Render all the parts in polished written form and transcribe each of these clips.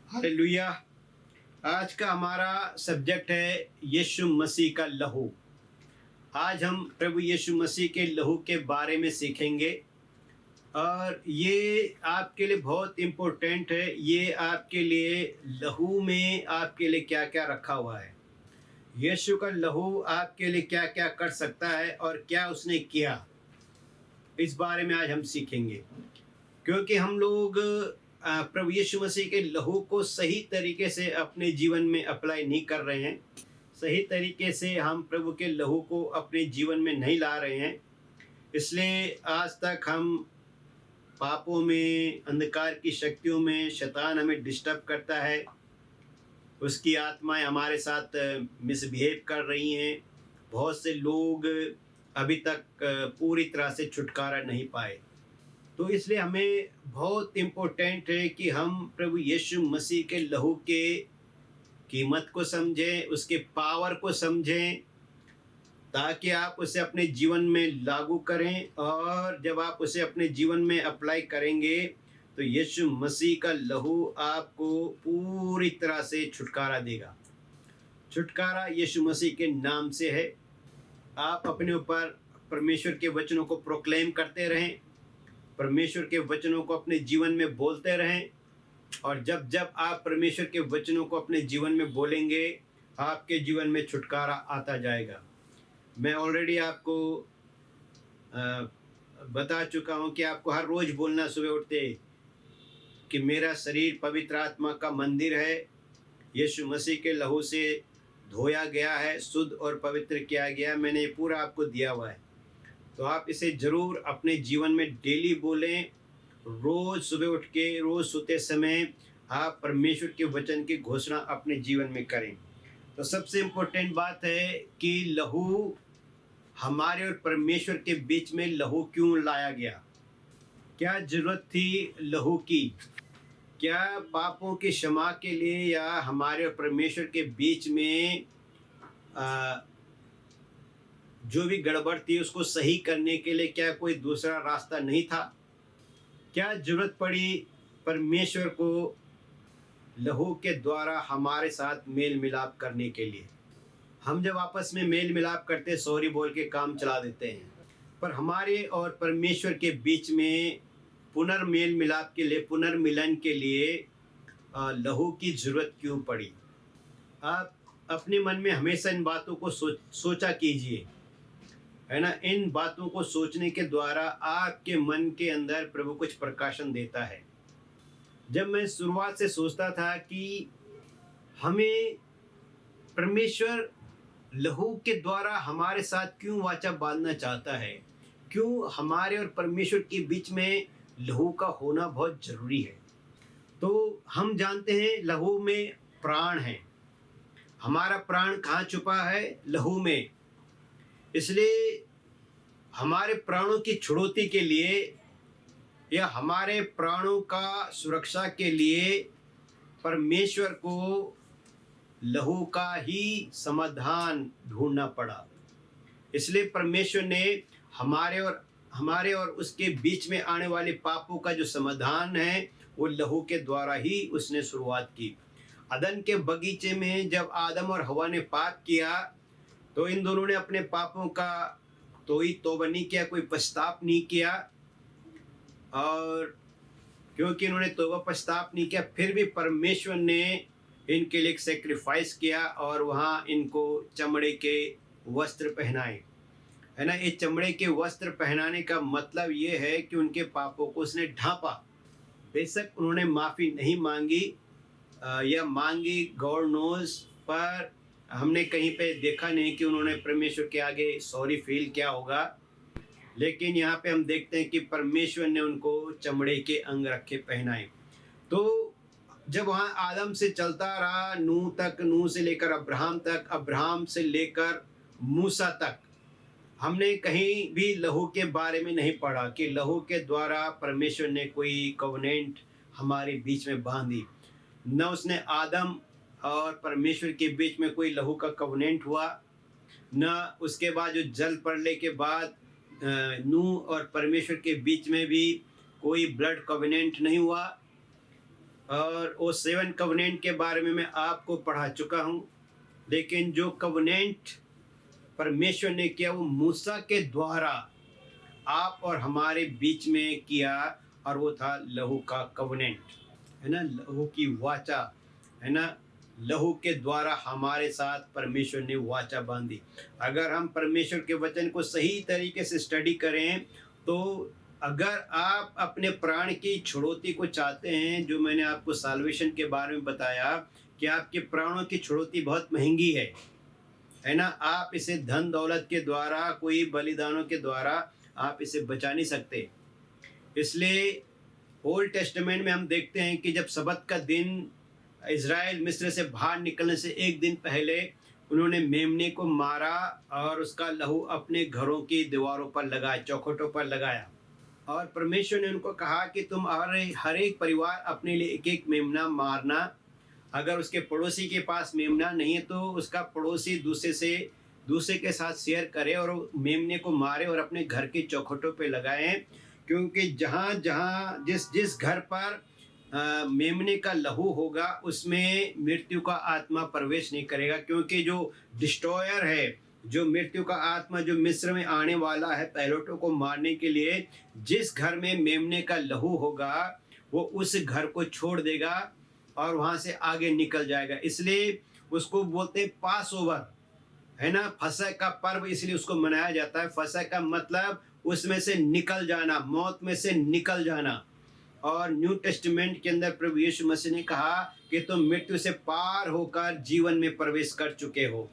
Hallelujah. आज का हमारा सब्जेक्ट है यीशु मसीह का लहू। आज हम प्रभु यीशु मसीह के लहू के बारे में सीखेंगे और ये आपके लिए बहुत इम्पोर्टेंट है। ये आपके लिए लहू में आपके लिए क्या क्या रखा हुआ है, यीशु का लहू आपके लिए क्या क्या कर सकता है और क्या उसने किया, इस बारे में आज हम सीखेंगे। क्योंकि हम लोग प्रभु यीशु मसीह के लहू को सही तरीके से अपने जीवन में अप्लाई नहीं कर रहे हैं। सही तरीके से हम प्रभु के लहू को अपने जीवन में नहीं ला रहे हैं। इसलिए आज तक हम पापों में, अंधकार की शक्तियों में शैतान हमें डिस्टर्ब करता है। उसकी आत्माएं हमारे साथ मिसबिहेव कर रही हैं। बहुत से लोग अभी तक पूरी तरह से छुटकारा नहीं पाए। तो इसलिए हमें बहुत इम्पोर्टेंट है कि हम प्रभु यीशु मसीह के लहू के कीमत को समझें, उसके पावर को समझें, ताकि आप उसे अपने जीवन में लागू करें। और जब आप उसे अपने जीवन में अप्लाई करेंगे तो यीशु मसीह का लहू आपको पूरी तरह से छुटकारा देगा। छुटकारा यीशु मसीह के नाम से है। आप अपने ऊपर परमेश्वर के वचनों को प्रोक्लेम करते रहें, परमेश्वर के वचनों को अपने जीवन में बोलते रहें। और जब जब आप परमेश्वर के वचनों को अपने जीवन में बोलेंगे, आपके जीवन में छुटकारा आता जाएगा। मैं ऑलरेडी आपको बता चुका हूँ कि आपको हर रोज़ बोलना सुबह उठते कि मेरा शरीर पवित्र आत्मा का मंदिर है, यीशु मसीह के लहू से धोया गया है, शुद्ध और पवित्र किया गया। मैंने ये पूरा आपको दिया हुआ है। तो आप इसे ज़रूर अपने जीवन में डेली बोलें। रोज़ सुबह उठ के, रोज़ सोते समय आप परमेश्वर के वचन की घोषणा अपने जीवन में करें। तो सबसे इम्पोर्टेंट बात है कि लहू, हमारे और परमेश्वर के बीच में लहू क्यों लाया गया, क्या ज़रूरत थी लहू की? क्या पापों की क्षमा के लिए या हमारे और परमेश्वर के बीच में जो भी गड़बड़ थी उसको सही करने के लिए क्या कोई दूसरा रास्ता नहीं था? क्या जरूरत पड़ी परमेश्वर को लहू के द्वारा हमारे साथ मेल मिलाप करने के लिए? हम जब आपस में मेल मिलाप करते, सॉरी बोल के काम चला देते हैं, पर हमारे और परमेश्वर के बीच में पुनर्मेल मिलाप के लिए, पुनर्मिलन के लिए लहू की जरूरत क्यों पड़ी? आप अपने मन में हमेशा इन बातों को सोचा कीजिए, है ना। इन बातों को सोचने के द्वारा आपके मन के अंदर प्रभु कुछ प्रकाशन देता है। जब मैं शुरुआत से सोचता था कि हमें परमेश्वर लहू के द्वारा हमारे साथ क्यों वाचा बांधना चाहता है, क्यों हमारे और परमेश्वर के बीच में लहू का होना बहुत जरूरी है। तो हम जानते हैं लहू में प्राण है। हमारा प्राण कहाँ छुपा है? लहू में। इसलिए हमारे प्राणों की छुड़ौती के लिए या हमारे प्राणों का सुरक्षा के लिए परमेश्वर को लहू का ही समाधान ढूंढना पड़ा। इसलिए परमेश्वर ने हमारे और उसके बीच में आने वाले पापों का जो समाधान है वो लहू के द्वारा ही उसने शुरुआत की। अदन के बगीचे में जब आदम और हवा ने पाप किया तो इन दोनों ने अपने पापों का तौबा नहीं किया, कोई पछताप नहीं किया। और क्योंकि इन्होंने तौबा पछताप नहीं किया, फिर भी परमेश्वर ने इनके लिए एक सेक्रीफाइस किया और वहाँ इनको चमड़े के वस्त्र पहनाए, है ना। ये चमड़े के वस्त्र पहनाने का मतलब ये है कि उनके पापों को उसने ढांपा। बेशक उन्होंने माफ़ी नहीं मांगी या मांगी, गॉड नोज, पर हमने कहीं पे देखा नहीं कि उन्होंने परमेश्वर के आगे सॉरी फील किया होगा। लेकिन यहाँ पे हम देखते हैं कि परमेश्वर ने उनको चमड़े के अंग रखे, पहनाए। तो जब वहाँ आदम से चलता रहा नूह तक, नूह से लेकर अब्राहम तक, अब्राहम से लेकर मूसा तक, हमने कहीं भी लहू के बारे में नहीं पढ़ा कि लहू के द्वारा परमेश्वर ने कोई कवनेंट हमारे बीच में बांधी। न उसने आदम और परमेश्वर के बीच में कोई लहू का कवनेंट हुआ, न उसके बाद जो जल प्रलय के बाद नूह और परमेश्वर के बीच में भी कोई ब्लड कवनेंट नहीं हुआ। और वो 7 कवनेंट के बारे में मैं आपको पढ़ा चुका हूँ। लेकिन जो कवनेंट परमेश्वर ने किया वो मूसा के द्वारा आप और हमारे बीच में किया, और वो था लहू का कवनेंट, है ना, लहू की वाचा, है ना। लहू के द्वारा हमारे साथ परमेश्वर ने वाचा बांधी। अगर हम परमेश्वर के वचन को सही तरीके से स्टडी करें, तो अगर आप अपने प्राण की छुड़ौती को चाहते हैं, जो मैंने आपको साल्वेशन के बारे में बताया कि आपके प्राणों की छुड़ौती बहुत महंगी है ना। आप इसे धन दौलत के द्वारा, कोई बलिदानों के द्वारा आप इसे बचा नहीं सकते। इसलिए ओल्ड टेस्टामेंट में हम देखते हैं कि जब सबत का दिन इज़राइल मिस्र से बाहर निकलने से एक दिन पहले उन्होंने मेमने को मारा और उसका लहू अपने घरों की दीवारों पर लगाया, चौखटों पर लगाया। और परमेश्वर ने उनको कहा कि तुम हर एक परिवार अपने लिए एक एक मेमना मारना। अगर उसके पड़ोसी के पास मेमना नहीं है तो उसका पड़ोसी दूसरे के साथ शेयर करे और मेमने को मारे और अपने घर के चौखटों पे लगाएं, क्योंकि जहाँ जहाँ जिस घर पर मेमने का लहू होगा उसमें मृत्यु का आत्मा प्रवेश नहीं करेगा। क्योंकि जो डिस्ट्रॉयर है, जो मृत्यु का आत्मा जो मिस्र में आने वाला है पहिलौठों को मारने के लिए, जिस घर में मेमने का लहू होगा वो उस घर को छोड़ देगा और वहाँ से आगे निकल जाएगा। इसलिए उसको बोलते हैं पास ओवर, है ना, फसह का पर्व इसलिए उसको मनाया जाता है। फसह का मतलब उसमें से निकल जाना, मौत में से निकल जाना। और न्यू टेस्टामेंट के अंदर प्रभु यीशु मसीह ने कहा कि तुम मृत्यु से पार होकर जीवन में प्रवेश कर चुके हो।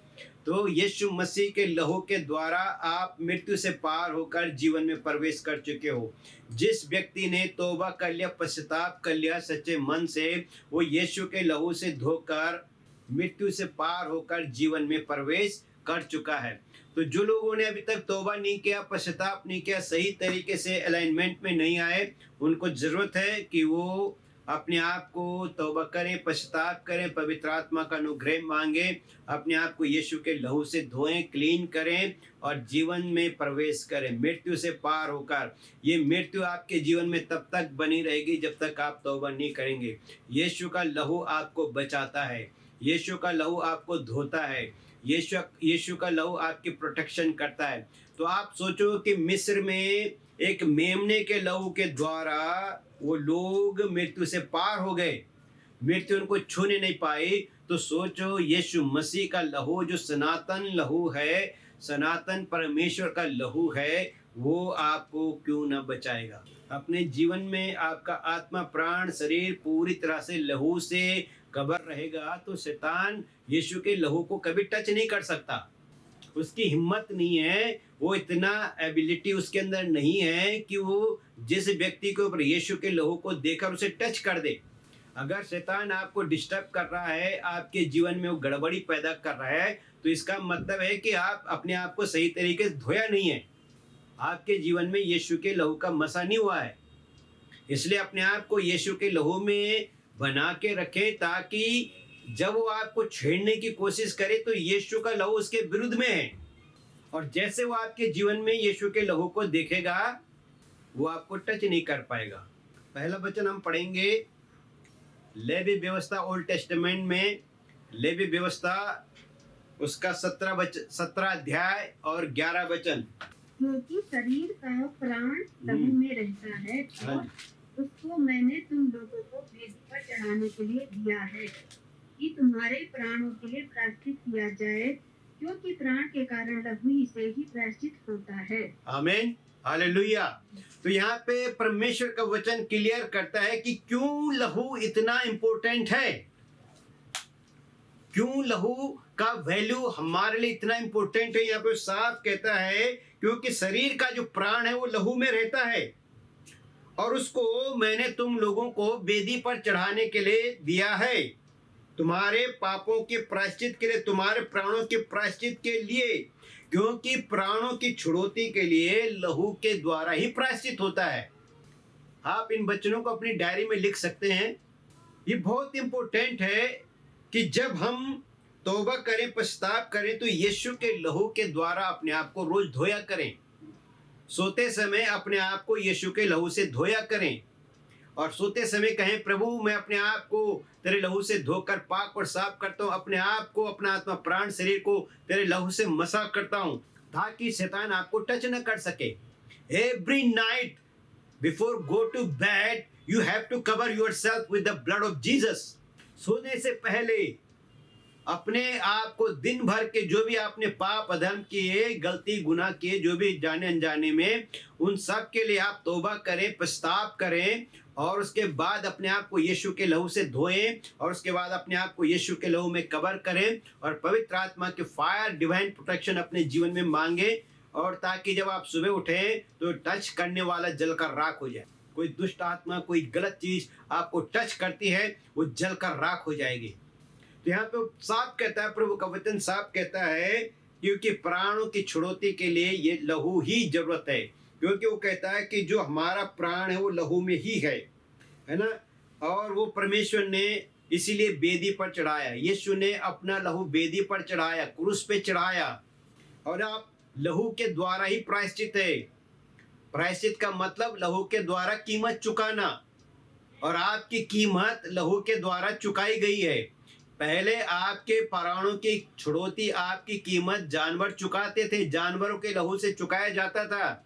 तो यीशु मसीह के लहू के द्वारा आप मृत्यु से पार होकर जीवन में प्रवेश कर चुके हो। जिस व्यक्ति ने तौबा कर लिया, पश्चाताप कर लिया सच्चे मन से, वो यीशु के लहू से धोकर मृत्यु से पार होकर जीवन में प्रवेश कर चुका है। तो जो लोगों ने अभी तक तौबा नहीं किया, पश्चाताप नहीं किया, सही तरीके से अलाइनमेंट में नहीं आए, उनको ज़रूरत है कि वो अपने आप को तौबा करें, पश्चाताप करें, पवित्र आत्मा का अनुग्रह मांगे, अपने आप को यीशु के लहू से धोएं, क्लीन करें और जीवन में प्रवेश करें मृत्यु से पार होकर। ये मृत्यु आपके जीवन में तब तक बनी रहेगी जब तक आप तौबा नहीं करेंगे। यीशु का लहू आपको बचाता है, यीशु का लहू आपको धोता है, यीशु का लहू आपकी प्रोटेक्शन करता है। तो आप सोचो कि मिस्र में एक मेमने के लहू के द्वारा वो लोग मृत्यु से पार हो गए, मृत्यु उनको छूने नहीं पाई। तो सोचो यीशु मसीह का लहू जो सनातन लहू है, सनातन परमेश्वर का लहू है, वो आपको क्यों न बचाएगा। अपने जीवन में आपका आत्मा, प्राण, शरीर पूरी तरह से लहू से कवर रहेगा तो शैतान यीशु के लहू को कभी टच नहीं कर सकता। उसकी हिम्मत नहीं है, वो इतना एबिलिटी उसके अंदर नहीं है कि वो जिस व्यक्ति के ऊपर यीशु के लहू को देकर उसे टच कर दे। अगर शैतान आपको डिस्टर्ब कर रहा है, आपके जीवन में वो गड़बड़ी पैदा कर रहा है, तो इसका मतलब है कि आप अपने आप को सही तरीके से धोया नहीं है, आपके जीवन में यीशु के लहू का मसा नहीं हुआ है। इसलिए अपने आप को यीशु के लहू में बना के रखें, ताकि जब वो आपको छेड़ने की कोशिश करे तो यीशु का लहू उसके विरुद्ध में है, और जैसे वो आपके जीवन में यीशु के लहू को देखेगा वो आपको टच नहीं कर पाएगा। पहला वचन हम पढ़ेंगे लेवी व्यवस्था, ओल्ड टेस्टामेंट में लेवी व्यवस्था उसका 17 अध्याय और 11 वचन। क्योंकि शरीर का प्राण लहू में रहता है और उसको मैंने तुम लोगों को वेदी पर चढ़ाने के लिए दिया है कि तुम्हारे प्राणों के लिए प्रायश्चित किया जाए, क्योंकि प्राण के कारण लहू ही से ही प्रायश्चित होता है। आमीन, हालेलुया। तो यहाँ पे परमेश्वर का वचन क्लियर करता है कि क्यों लहू इतना इम्पोर्टेंट है, क्यों लहू का वैल्यू हमारे लिए इतना इम्पोर्टेंट है। यहाँ पे साफ कहता है क्योंकि शरीर का जो प्राण है वो लहू में रहता है और उसको मैंने तुम लोगों को वेदी पर चढ़ाने के लिए दिया है, तुम्हारे पापों के प्रायश्चित के लिए, तुम्हारे प्राणों के प्रायश्चित के लिए। क्योंकि प्राणों की छुड़ौती के लिए लहू के द्वारा ही प्रायश्चित होता है। आप इन वचनों को अपनी डायरी में लिख सकते हैं। ये बहुत इंपॉर्टेंट है कि जब हम तौबा करें, पश्चाताप करें, तो यीशु के लहू के द्वारा अपने आप को रोज धोया करें। सोते समय अपने आप को यीशु के लहू से धोया करें और सोते समय कहें, प्रभु मैं अपने आप को तेरे लहू से धोकर पाक और साफ करता हूँ, अपने आप को, अपना आत्मा प्राण शरीर को तेरे लहू से मसा करता हूँ, ताकि शैतान आपको टच न कर सके। Every night before go to bed you have to cover yourself with the blood of Jesus. सोने से पहले अपने आप को दिन भर के जो भी आपने पाप अधर्म किए, गलती गुनाह किए, जो भी जाने अनजाने में, उन सब के लिए आप तौबा करें, पछताव करें और उसके बाद अपने आप को यीशु के लहू से धोएं और उसके बाद अपने आप को यीशु के लहू में कवर करें और पवित्र आत्मा के फायर डिवाइन प्रोटेक्शन अपने जीवन में मांगे, और ताकि जब आप सुबह उठें तो टच करने वाला जलकर राख हो जाए। कोई दुष्ट आत्मा, कोई गलत चीज आपको टच करती है, वो जलकर राख हो जाएगी। तो यहाँ पे साफ कहता है, प्रभु का वचन साफ कहता है, क्योंकि प्राणों की छुड़ौती के लिए ये लहू ही जरूरत है। क्योंकि वो कहता है कि जो हमारा प्राण है वो लहू में ही है ना। और वो परमेश्वर ने इसीलिए बेदी पर चढ़ाया, यीशु ने अपना लहू बेदी पर चढ़ाया, क्रूस पे चढ़ाया। और आप लहू के द्वारा ही प्रायश्चित है। प्रायश्चित का मतलब लहू के द्वारा कीमत चुकाना, और आपकी कीमत लहू के द्वारा चुकाई गई है। पहले आपके प्राणों की छुड़ौती, आपकी कीमत जानवर चुकाते थे, जानवरों के लहू से चुकाया जाता था,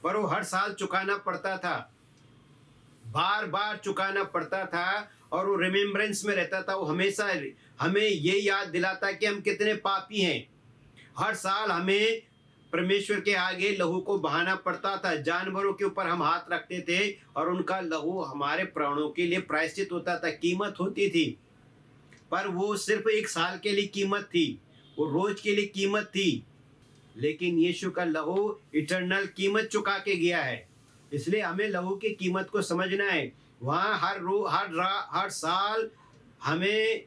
पर वो हर साल चुकाना पड़ता था, बार बार चुकाना पड़ता था, और वो रिमेम्बरेंस में रहता था। वो हमेशा हमें ये याद दिलाता कि हम कितने पापी हैं। हर साल हमें परमेश्वर के आगे लहू को बहाना पड़ता था। जानवरों के ऊपर हम हाथ रखते थे और उनका लहू हमारे प्राणों के लिए प्रायश्चित होता था, कीमत होती थी। पर वो सिर्फ एक साल के लिए कीमत थी, वो रोज के लिए कीमत थी। लेकिन यीशु का लहू इटर्नल कीमत चुका के गया है। इसलिए हमें लहू की कीमत को समझना है। वहाँ हर साल हमें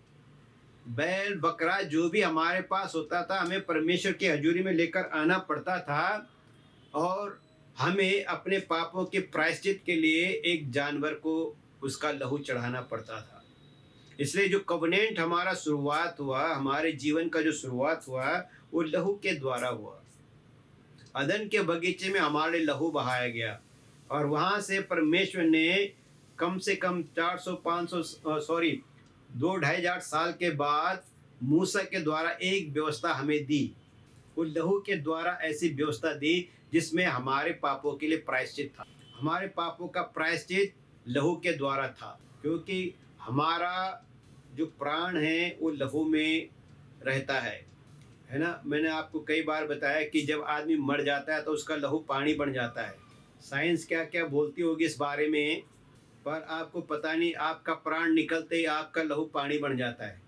बैल बकरा जो भी हमारे पास होता था, हमें परमेश्वर की हजूरी में लेकर आना पड़ता था, और हमें अपने पापों के प्रायश्चित के लिए एक जानवर को उसका लहू चढ़ाना पड़ता था। इसलिए जो कवनेंट हमारा शुरुआत हुआ, हमारे जीवन का जो शुरुआत हुआ, वो लहू के द्वारा हुआ। अदन के बगीचे में हमारे लहू बहाया गया, और वहाँ से परमेश्वर ने कम से कम 2-2.5 साल के बाद मूसा के द्वारा एक व्यवस्था हमें दी। वो लहू के द्वारा ऐसी व्यवस्था दी जिसमें हमारे पापों के लिए प्रायश्चित था। हमारे पापों का प्रायश्चित लहू के द्वारा था, क्योंकि हमारा जो प्राण है वो लहू में रहता है ना। मैंने आपको कई बार बताया कि जब आदमी मर जाता है तो उसका लहू पानी बन जाता है। साइंस क्या क्या बोलती होगी इस बारे में, पर आपको पता नहीं, आपका प्राण निकलते ही आपका लहू पानी बन जाता है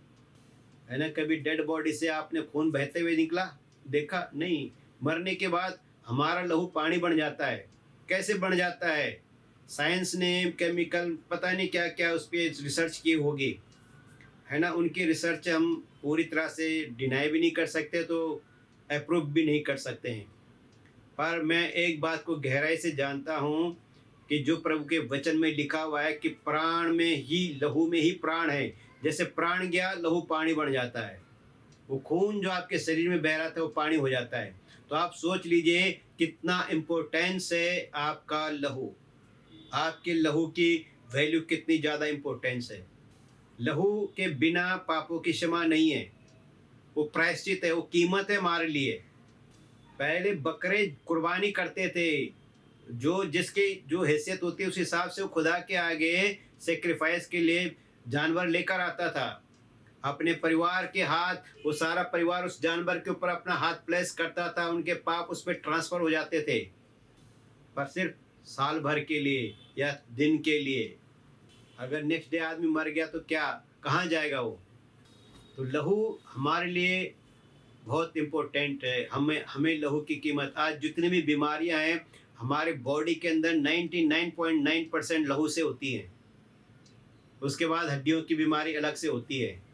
ना। कभी डेड बॉडी से आपने खून बहते हुए निकला देखा? नहीं। मरने के बाद हमारा लहू पानी बन जाता है। कैसे बन जाता है? साइंस ने केमिकल पता नहीं क्या क्या उस पर रिसर्च की होगी, है ना। उनकी रिसर्च हम पूरी तरह से डिनाई भी नहीं कर सकते, तो अप्रूव भी नहीं कर सकते हैं। पर मैं एक बात को गहराई से जानता हूँ कि जो प्रभु के वचन में लिखा हुआ है कि प्राण में ही, लहू में ही प्राण है। जैसे प्राण गया, लहू पानी बन जाता है। वो खून जो आपके शरीर में बह रहा था वो पानी हो जाता है। तो आप सोच लीजिए कितना इम्पोर्टेंस है आपका लहू, आपके लहू की वैल्यू कितनी ज़्यादा इम्पोर्टेंस है। लहू के बिना पापों की क्षमा नहीं है, वो प्रायश्चित है, वो कीमत है हमारे लिए। पहले बकरे कुर्बानी करते थे, जो जिसकी जो हैसियत होती है उस हिसाब से वो खुदा के आगे सेक्रीफाइस के लिए जानवर लेकर आता था। अपने परिवार के हाथ, वो सारा परिवार उस जानवर के ऊपर अपना हाथ प्लेस करता था, उनके पाप उस पर ट्रांसफर हो जाते थे, पर सिर्फ साल भर के लिए या दिन के लिए। अगर नेक्स्ट डे आदमी मर गया तो क्या, कहाँ जाएगा वो? तो लहू हमारे लिए बहुत इम्पोर्टेंट है। हमें लहू की कीमत, आज जितनी भी बीमारियां हैं हमारे बॉडी के अंदर 99.9% लहू से होती हैं। उसके बाद हड्डियों की बीमारी अलग से होती है।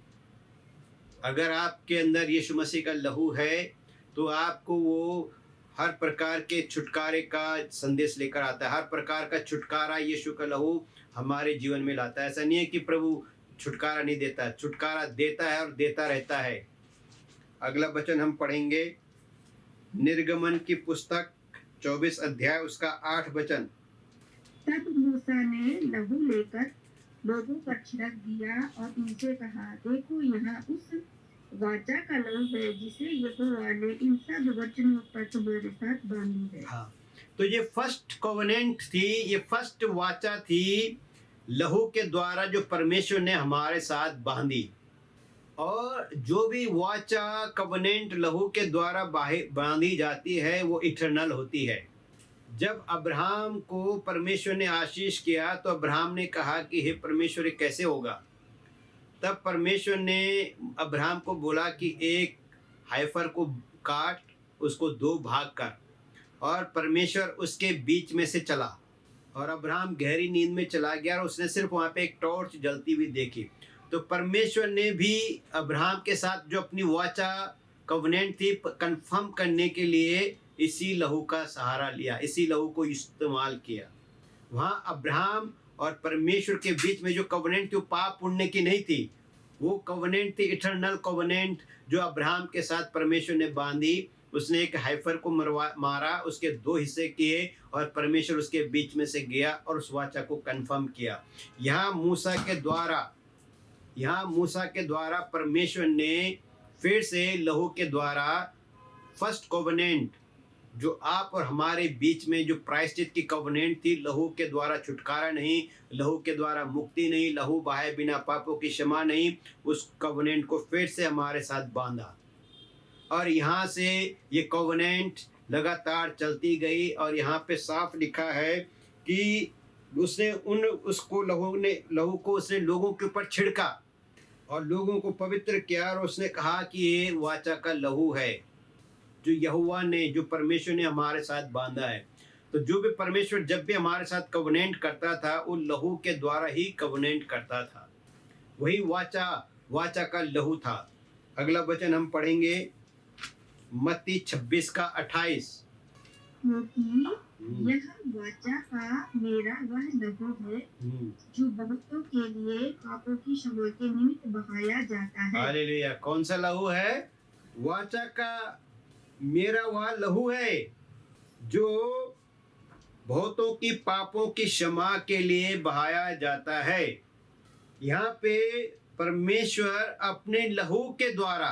अगर आपके अंदर यीशु मसीह का लहू है तो आपको वो हर प्रकार के छुटकारे का संदेश लेकर आता है। हर प्रकार का छुटकारा यीशु का लहू हमारे जीवन में लाता है। ऐसा नहीं है कि प्रभु छुटकारा नहीं देता, छुटकारा देता है और देता रहता है। अगला वचन हम पढ़ेंगे, निर्गमन की पुस्तक 24 अध्याय उसका 8 वचन। तब मूसा ने लहू लेकर लोगों पर छिड़क दिया और उनसे कहा, देखो यहाँ उस वाचा का लहू है जिसे यहोवा ने इन सब वचनों पर तुम्हारे साथ बांधी है। हाँ, तो ये फर्स्ट कोवेनेंट थी, ये फर्स्ट वाचा थी लहू के द्वारा जो परमेश्वर ने हमारे साथ बांधी। और जो भी वाचा कवनेंट लहू के द्वारा बांधी जाती है वो इटरनल होती है। जब अब्राहम को परमेश्वर ने आशीष किया तो अब्राहम ने कहा कि हे परमेश्वर, ये कैसे होगा? तब परमेश्वर ने अब्राहम को बोला कि एक हाइफर को काट, उसको 2 भाग कर, और परमेश्वर उसके बीच में से चला और अब्राहम गहरी नींद में चला गया और उसने सिर्फ वहाँ पे एक टॉर्च जलती हुई देखी। तो परमेश्वर ने भी अब्राहम के साथ जो अपनी वाचा कवनेंट थी कंफर्म करने के लिए इसी लहू का सहारा लिया, इसी लहू को इस्तेमाल किया। वहाँ अब्राहम और परमेश्वर के बीच में जो कवनेंट थी वो पाप पुण्य की नहीं थी, वो कवनेंट थी इटरनल कवनेंट जो अब्राहम के साथ परमेश्वर ने बांधी। उसने एक हाइफर को मारा, उसके 2 हिस्से किए और परमेश्वर उसके बीच में से गया और उस वाचा को कंफर्म किया। यहाँ मूसा के द्वारा परमेश्वर ने फिर से लहू के द्वारा फर्स्ट कोवेनेंट जो आप और हमारे बीच में जो प्रायश्चित की कोवेनेंट थी, लहू के द्वारा छुटकारा नहीं, लहू के द्वारा मुक्ति नहीं, लहू बहाए बिना पापों की क्षमा नहीं, उस कोवेनेंट को फिर से हमारे साथ बांधा। और यहाँ से ये कोवेनेंट लगातार चलती गई और यहाँ पे साफ लिखा है कि उसने लहू को उसने लोगों के ऊपर छिड़का और लोगों को पवित्र किया और उसने कहा कि ये वाचा का लहू है जो यहोवा ने, जो परमेश्वर ने हमारे साथ बांधा है। तो जो भी परमेश्वर जब भी हमारे साथ कवनेंट करता था वो लहू के द्वारा ही कवनेंट करता था। वही वाचा का लहू था। अगला वचन हम पढ़ेंगे मत्ती 26 का 28। क्योंकि यह वाचा का मेरा वह लहू है जो बहुतों के लिए पापों की क्षमा के निमित्त बहाया जाता है। हालेलुया। कौन सा लहू है? वाचा का मेरा वह लहू है जो बहुतों की पापों की क्षमा के लिए बहाया जाता है। यहाँ पे परमेश्वर अपने लहू के द्वारा,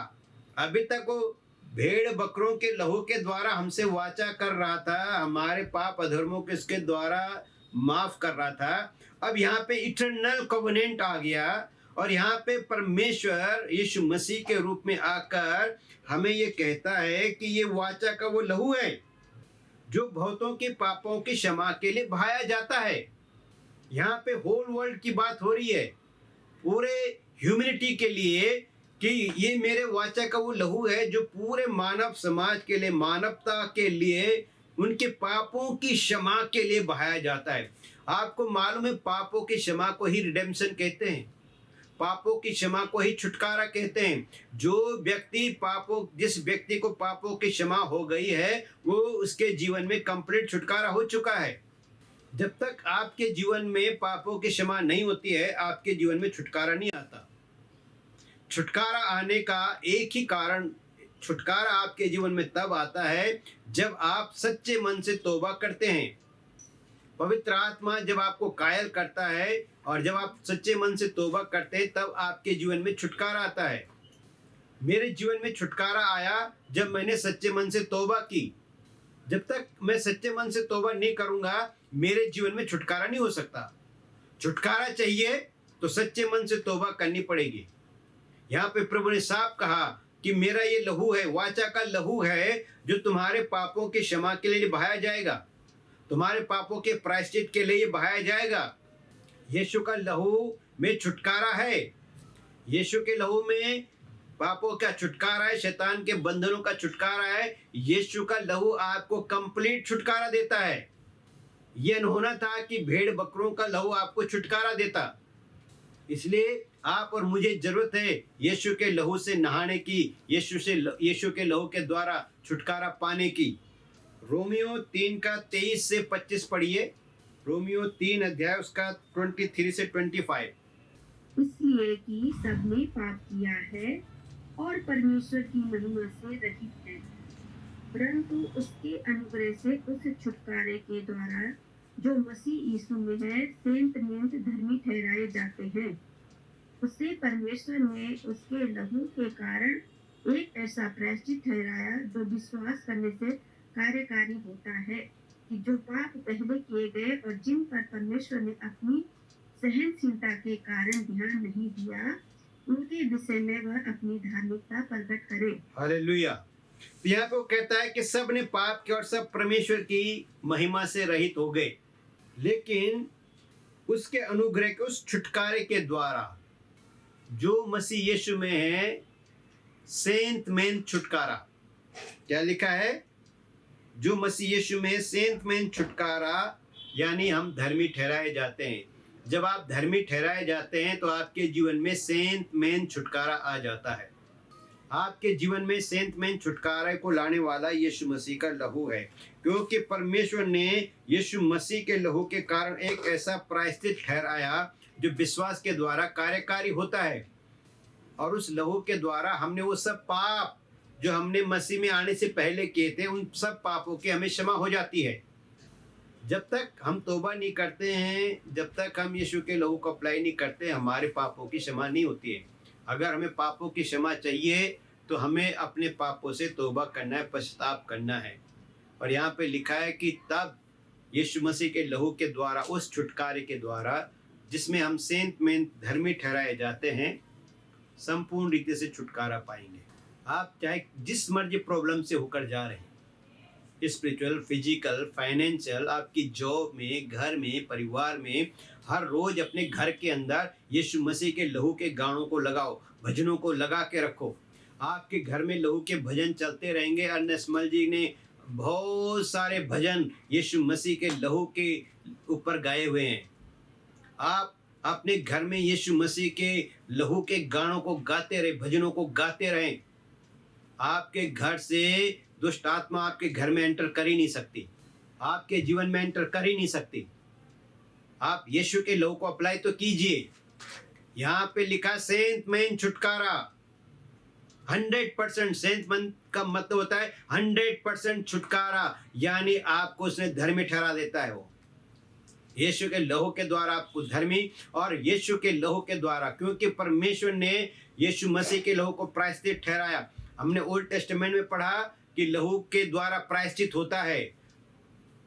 अभी तक वो भेड़ बकरों के लहू के द्वारा हमसे वाचा कर रहा था, हमारे पाप अधर्मों के इसके द्वारा माफ कर रहा था। अब यहाँ पे इटरनल कोवेनेंट आ गया और यहाँ पे परमेश्वर यीशु मसीह के रूप में आकर हमें ये कहता है कि ये वाचा का वो लहू है जो बहुतों के पापों की क्षमा के लिए बहाया जाता है। यहाँ पे होल वर्ल्ड की बात हो रही है, पूरे ह्यूमैनिटी के लिए, कि ये मेरे वाचा का वो लहू है जो पूरे मानव समाज के लिए, मानवता के लिए, उनके पापों की क्षमा के लिए बहाया जाता है। आपको मालूम है पापों की क्षमा को ही रिडेम्पशन कहते हैं, पापों की क्षमा को ही छुटकारा कहते हैं। जिस व्यक्ति को पापों की क्षमा हो गई है वो उसके जीवन में कंप्लीट छुटकारा हो चुका है। जब तक आपके जीवन में पापों की क्षमा नहीं होती है आपके जीवन में छुटकारा नहीं आता। छुटकारा आने का एक ही कारण, छुटकारा आपके जीवन में तब आता है जब आप सच्चे मन से तौबा करते हैं। पवित्र आत्मा जब आपको कायल करता है और जब आप सच्चे मन से तौबा करते हैं तब आपके जीवन में छुटकारा आता है। मेरे जीवन में छुटकारा आया जब मैंने सच्चे मन से तौबा की। जब तक मैं सच्चे मन से तौबा नहीं करूंगा मेरे जीवन में छुटकारा नहीं हो सकता। छुटकारा चाहिए तो सच्चे मन से तौबा करनी पड़ेगी। यहाँ पे प्रभु ने साफ कहा कि मेरा ये लहू है, वाचा का लहू है जो तुम्हारे पापों की क्षमा के लिए बहाया जाएगा, तुम्हारे पापों के प्रायश्चित के लिए बहाया जाएगा। यीशु का लहू में छुटकारा है, यीशु के लहू में पापों का छुटकारा है, शैतान के बंधनों का छुटकारा है। यीशु का लहू आपको कंप्लीट छुटकारा देता है। यह न होना था कि भेड़ बकरों का लहू आपको छुटकारा देता। इसलिए आप और मुझे जरूरत है यीशु के लहू से नहाने की, यीशु के लहू के द्वारा छुटकारा पाने की। रोमियो 3 का 23 से 25 पढ़िए। रोमियो 3 अध्याय उसका 23 से 25। इसलिए कि सबने पाप किया है और परमेश्वर की महिमा से रहित है, परंतु उसके अनुग्रह से उस छुटकारे के द्वारा जो मसीह यीशु में है सेंत मेंत धर्मी ठहराए जाते हैं। उसे परमेश्वर ने उसके लहू के कारण एक ऐसा प्रायश्चित ठहराया जो विश्वास करने से कार्यकारी होता है कि जो पाप पहले किए गए और जिन पर परमेश्वर ने अपनी सहनशीलता के कारण ध्यान नहीं दिया, उनके विषय में वह अपनी धार्मिकता प्रकट करे। हालेलुया। तो यहाँ पे वो कहता है कि सब ने पाप किया और सब परमेश्वर की महिमा से रहित हो गए, लेकिन उसके अनुग्रह के उस छुटकारे के द्वारा जो मसीह यीशु में है सेंत मेंत छुटकारा। क्या लिखा है? जो मसीह यीशु में सेंत मेंत छुटकारा, यानी हम धर्मी ठहराए जाते हैं। जब आप धर्मी ठहराए जाते हैं तो आपके जीवन में सेंत मेंत छुटकारा आ जाता है। आपके जीवन में सेंत मेंत छुटकारा को लाने वाला यीशु मसीह का लहू है, क्योंकि परमेश्वर ने यीशु मसीह के लहू के कारण एक ऐसा प्रायश्चित ठहराया जो विश्वास के द्वारा कार्यकारी होता है। और उस लहू के द्वारा हमने वो सब पाप जो हमने मसीह में आने से पहले किए थे, उन सब पापों की हमें क्षमा हो जाती है। जब तक हम तौबा नहीं करते हैं, जब तक हम यीशु के लहू को अप्लाई नहीं करते, हमारे पापों की क्षमा नहीं होती है। अगर हमें पापों की क्षमा चाहिए तो हमें अपने पापों से तौबा करना है, पश्चाताप करना है। और यहाँ पे लिखा है कि तब यीशु मसीह के लहू के द्वारा, उस छुटकारे के द्वारा जिसमें हम सेंत मेंत धर्मी ठहराए जाते हैं, संपूर्ण रीति से छुटकारा पाएंगे। आप चाहे जिस मर्जी प्रॉब्लम से होकर जा रहे हैं, स्पिरिचुअल, फिजिकल, फाइनेंशियल, आपकी जॉब में, घर में, परिवार में, हर रोज अपने घर के अंदर यीशु मसीह के लहू के गानों को लगाओ, भजनों को लगा के रखो। आपके घर में लहू के भजन चलते रहेंगे। अर्नेस्मल जी ने बहुत सारे भजन यीशु मसीह के लहू के ऊपर गाए हुए हैं। आप अपने घर में यीशु मसीह के लहू के गानों को गाते रहे, भजनों को गाते रहें। आपके घर से दुष्ट आत्मा आपके घर में एंटर कर ही नहीं सकती, आपके जीवन में एंटर कर ही नहीं सकती। आप यीशु के लहू को अप्लाई तो कीजिए। यहाँ पे लिखा सेंत मेंत छुटकारा, 100%। सेंत मेंत का मतलब होता है 100% छुटकारा, यानी आपको उसने धर्मी ठहरा देता है। वो यीशु के लहू के द्वारा आपको धर्मी, और यीशु के लहू के द्वारा, क्योंकि परमेश्वर ने यीशु मसीह के लहू को प्रायश्चित ठहराया। हमने ओल्ड टेस्टामेंट में पढ़ा कि लहू के द्वारा प्रायश्चित होता है।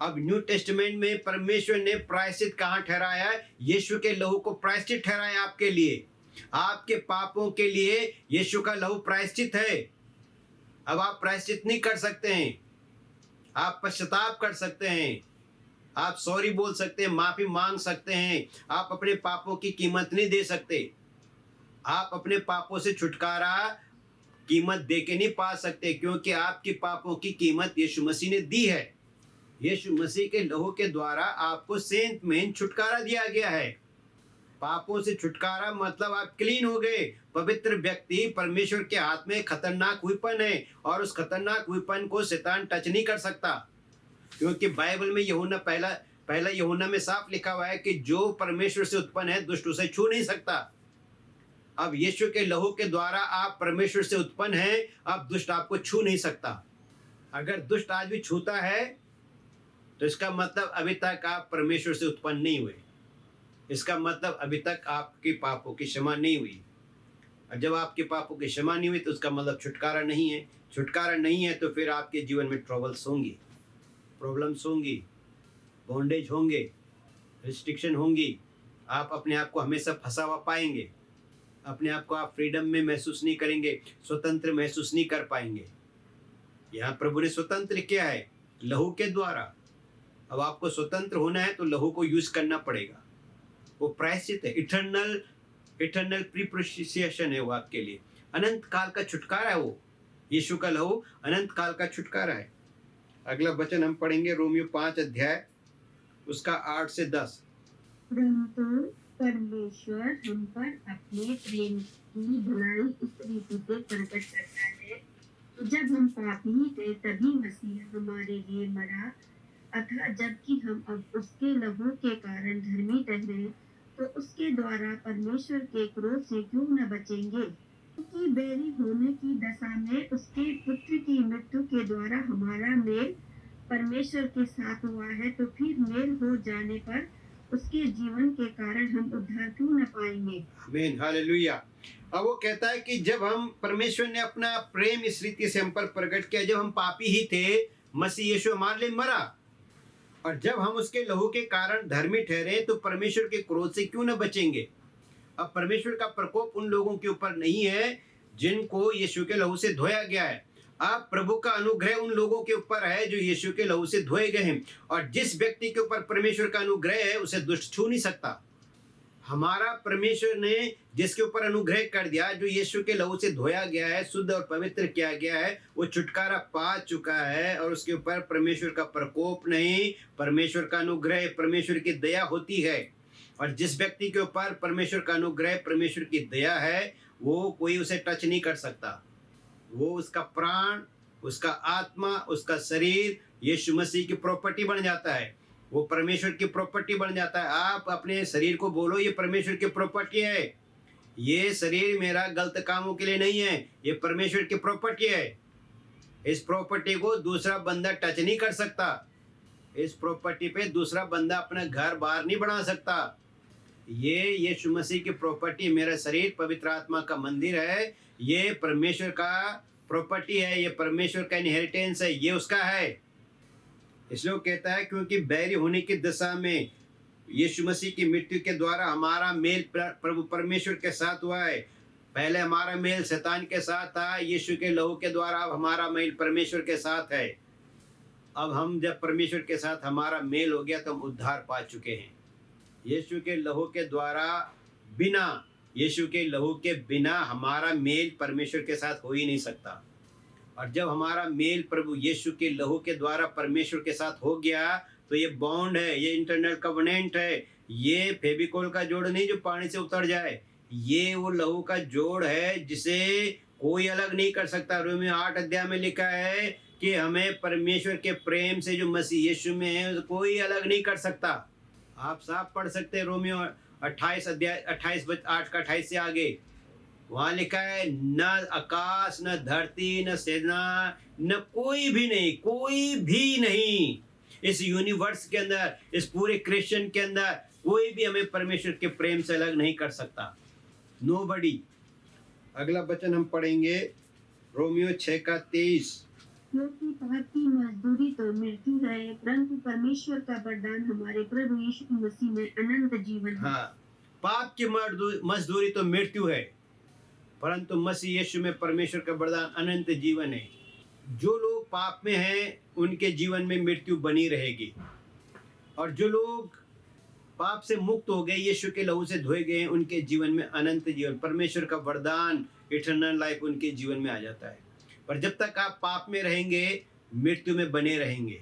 अब न्यू टेस्टामेंट में परमेश्वर ने प्रायश्चित कहाँ ठहराया है? यीशु के लहू को प्रायश्चित ठहराया आपके लिए, आपके पापों के लिए यीशु का लहू प्रायश्चित है। अब आप प्रायश्चित नहीं कर सकते हैं, आप पश्चाताप कर सकते हैं, आप सॉरी बोल सकते हैं, माफी मांग सकते हैं। आप अपने पापों की कीमत नहीं दे सकते। आप अपने पापों से छुटकारा कीमत दे के नहीं पा सकते, क्योंकि आपके पापों की कीमत यीशु मसीह ने दी है। यीशु मसीह के लहू के द्वारा आपको सेंत मेंत छुटकारा दिया गया है। पापों से छुटकारा मतलब आप क्लीन हो गए। पवित्र व्यक्ति परमेश्वर के हाथ में खतरनाक विपन है, और उस खतरनाक विपन को शैतान टच नहीं कर सकता, क्योंकि बाइबल में यूहन्ना पहला यूहन्ना में साफ लिखा हुआ है कि जो परमेश्वर से उत्पन्न है दुष्ट उसे छू नहीं सकता। अब यीशु के लहू के द्वारा आप परमेश्वर से उत्पन्न हैं, अब दुष्ट आपको छू नहीं सकता। अगर दुष्ट आज भी छूता है तो इसका मतलब अभी तक आप परमेश्वर से उत्पन्न नहीं हुए, इसका मतलब अभी तक आपके पापों की क्षमा नहीं हुई। और जब आपके पापों की क्षमा नहीं हुई तो उसका मतलब छुटकारा नहीं है। छुटकारा नहीं है तो फिर आपके जीवन में ट्रबल्स होंगी, प्रॉब्लम्स होंगी, बॉन्डेज होंगे, रिस्ट्रिक्शन होंगी। आप अपने आप को हमेशा फंसा हुआ पाएंगे, अपने आप को आप फ्रीडम में महसूस नहीं करेंगे, स्वतंत्र महसूस नहीं कर पाएंगे। यहाँ प्रभु ने स्वतंत्र किया है लहू के द्वारा। अब आपको स्वतंत्र होना है तो लहू को यूज करना पड़ेगा। वो प्रायश्चित है, इटर्नल प्रीप्रोशिएशन है वो आपके लिए, अनंत काल का छुटकारा है। वो यीशु का लहू अनंत काल का छुटकारा है। अगला वचन हम पढ़ेंगे रोमियो 5 अध्याय उसका 8 से 10। परंतु परमेश्वर हम पर अपने प्रेम की भलाई इस रीति से प्रकट करता है, तो जब हम पापी थे तभी मसीह हमारे लिए मरा, अतः जबकि हम अब उसके लहू के कारण धर्मी ठहरे, तो उसके द्वारा परमेश्वर के क्रोध से क्यों न बचेंगे? क्योंकि बैरी होने की दशा में उसके पुत्र की मृत्यु के द्वारा हमारा मेल परमेश्वर के साथ हुआ है, तो फिर मेल हो जाने पर उसके जीवन के कारण हम उद्धार क्यों न पाएंगे। आमीन, हालेलुया। अब वो कहता है कि जब हम परमेश्वर ने अपना प्रेम इस रीति से हम पर प्रकट किया, जब हम पापी ही थे, मसीह यीशु हमारे लिए मरा, और जब हम उसके लहू के कारण धर्मी ठहरे, तो परमेश्वर के क्रोध से क्यों न बचेंगे। अब परमेश्वर का प्रकोप उन लोगों के ऊपर नहीं है जिनको यीशु के लहू से धोया गया है। अब प्रभु का अनुग्रह उन लोगों के ऊपर है जो यीशु के लहू से धोए गए हैं, और जिस व्यक्ति के ऊपर परमेश्वर का अनुग्रह है उसे दुष्ट छू नहीं सकता। हमारा परमेश्वर ने जिसके ऊपर अनुग्रह कर दिया, जो यीशु के लहू से धोया गया है, शुद्ध और पवित्र किया गया है, वो छुटकारा पा चुका है, और उसके ऊपर परमेश्वर का प्रकोप नहीं, परमेश्वर का अनुग्रह, परमेश्वर की दया होती है। और जिस व्यक्ति के ऊपर परमेश्वर का अनुग्रह, परमेश्वर की दया है, वो कोई उसे टच नहीं कर सकता। वो उसका प्राण, उसका आत्मा, उसका शरीर यीशु मसीह की प्रॉपर्टी बन जाता है। वो परमेश्वर की प्रॉपर्टी बन जाता है। आप अपने शरीर को बोलो, ये परमेश्वर की प्रॉपर्टी है, ये शरीर मेरा गलत कामों के लिए नहीं है, ये परमेश्वर की प्रॉपर्टी है। इस प्रॉपर्टी को दूसरा बंदा टच नहीं कर सकता। इस प्रॉपर्टी पे दूसरा बंदा अपना घर बार नहीं बना सकता। ये यीशु मसीह की प्रॉपर्टी, मेरा शरीर पवित्र आत्मा का मंदिर है, ये परमेश्वर का प्रॉपर्टी है, ये परमेश्वर का इनहेरिटेंस है, ये उसका है। इसलिए वो कहता है क्योंकि बैरी होने की दशा में यीशु मसीह की मृत्यु के द्वारा हमारा मेल प्रभु परमेश्वर के साथ हुआ है। पहले हमारा मेल शैतान के साथ था, यीशु के लहू के द्वारा अब हमारा मेल परमेश्वर के साथ है। अब हम जब परमेश्वर के साथ हमारा मेल हो गया तो हम उद्धार पा चुके हैं। यीशु के लहू के द्वारा, बिना यीशु के लहू के बिना हमारा मेल परमेश्वर के साथ हो ही नहीं सकता। और जब हमारा मेल प्रभु यीशु के लहू के द्वारा परमेश्वर के साथ हो गया, तो ये बॉन्ड है, ये इंटरनल कवनेंट है, ये फेविकोल का जोड़ नहीं जो पानी से उतर जाए, ये वो लहू का जोड़ है जिसे कोई अलग नहीं कर सकता। रोमियो 8 अध्याय में लिखा है कि हमें परमेश्वर के प्रेम से जो मसीह यीशु में है कोई अलग नहीं कर सकता। आप साफ पढ़ सकते हैं रोमियो 28 अध्याय 8 से आगे, वहां लिखा है न आकाश, न धरती, न सेना, न कोई भी नहीं इस यूनिवर्स के अंदर, इस पूरे क्रिश्चियन के अंदर कोई भी हमें परमेश्वर के प्रेम से अलग नहीं कर सकता। नोबडी। अगला वचन हम पढ़ेंगे रोमियो 6:23। क्योंकि पाप की मजदूरी तो मृत्यु है, परंतु परमेश्वर का वरदान हमारे प्रभु यीशु मसीह में अनंत जीवन है। हाँ, पाप की मजदूरी तो मृत्यु है, परंतु मसीह यीशु में परमेश्वर का वरदान अनंत जीवन है। जो लोग पाप में हैं उनके जीवन में मृत्यु बनी रहेगी, और जो लोग पाप से मुक्त हो गए, यीशु के लहू से धोए गए, उनके जीवन में अनंत जीवन, परमेश्वर का वरदान, इटर्नल लाइफ उनके जीवन में आ जाता है। पर जब तक आप पाप में रहेंगे, मृत्यु में बने रहेंगे।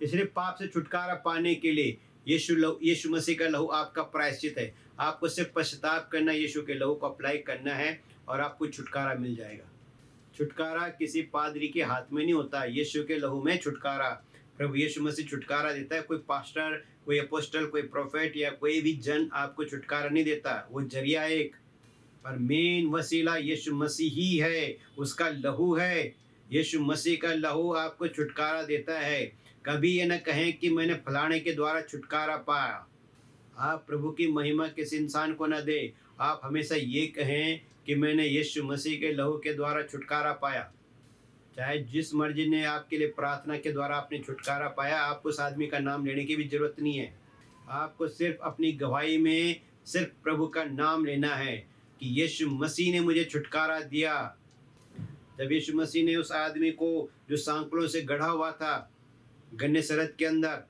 इसलिए पाप से छुटकारा पाने के लिए यीशु मसीह का लहू आपका प्रायश्चित है। आपको सिर्फ पश्चाताप करना, यीशु के लहू को अप्लाई करना है, और आपको छुटकारा मिल जाएगा। छुटकारा किसी पादरी के हाथ में नहीं होता, यीशु के लहू में छुटकारा, प्रभु यीशु मसीह छुटकारा देता है। कोई पास्टर, कोई अपोस्टल, कोई प्रोफेट या कोई भी जन आपको छुटकारा नहीं देता। वो जरिया एक, पर मेन वसीला यीशु मसीह ही है, उसका लहू है। यीशु मसीह का लहू आपको छुटकारा देता है। कभी ये न कहें कि मैंने फलाने के द्वारा छुटकारा पाया। आप प्रभु की महिमा किसी इंसान को न दे। आप हमेशा ये कहें कि मैंने यीशु मसीह के लहू के द्वारा छुटकारा पाया। चाहे जिस मर्जी ने आपके लिए प्रार्थना के द्वारा आपने छुटकारा पाया, आपको उस आदमी का नाम लेने की भी जरूरत नहीं है। आपको सिर्फ अपनी गवाही में सिर्फ प्रभु का नाम लेना है कि यीशु मसीह ने मुझे छुटकारा दिया। जब यीशु मसीह ने उस आदमी को जो सांकलों से गढ़ा हुआ था गन्नेसरत के अंदर,